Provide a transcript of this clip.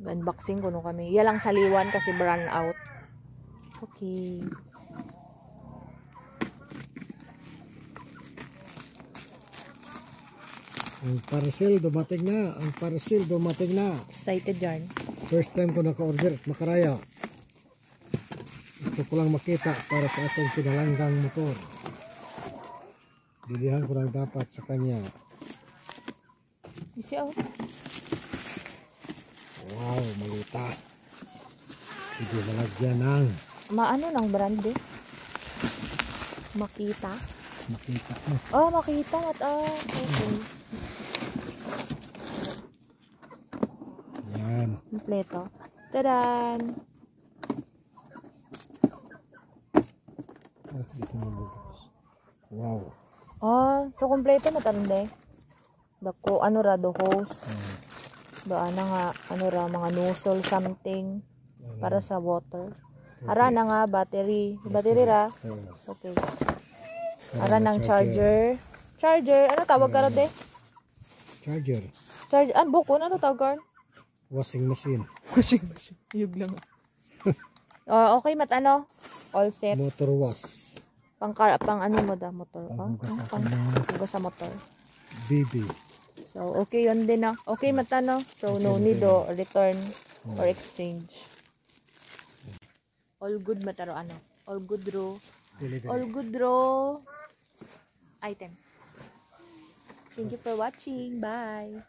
Unboxing ko no kami. Iya lang saliwan kasi brand out. Okay. Ang parcel dumating na. Ang parcel dumating na. Excited yan. First time ko naka-order at makaraya. Gusto ko lang makita para sa atong pinalanggang motor. Bilihan ko lang dapat sa kanya. Isi out. Wow, malita. Hindi malagyan ng Maano ng brand eh? Makita? makita mo. Oh, makita at okay. Yan. Kompleto. Tadan! Ah, dito mo bukas. Wow. Oh, so kompleto na tarunde. Dako, ano ra, do hose. Doon na nga, ano ra, mga nozzle something. Para sa water. Ara na nga, battery. Battery ra. Okay. Ara ng charger. Charger, ano tawag ka rin de? Charger. Charger, bukon, ano tawag ka rin? Washing machine. Washing machine. Yug lang. Oh, okay, mat ano? All set. Motor wash. Pang ano mo da, motor? Panghugas Sa motor. BB. So, okay yun din na. Okay, matano. So, no need to return or exchange. All good mataro ano? All good raw. All good raw item. Thank you for watching. Bye.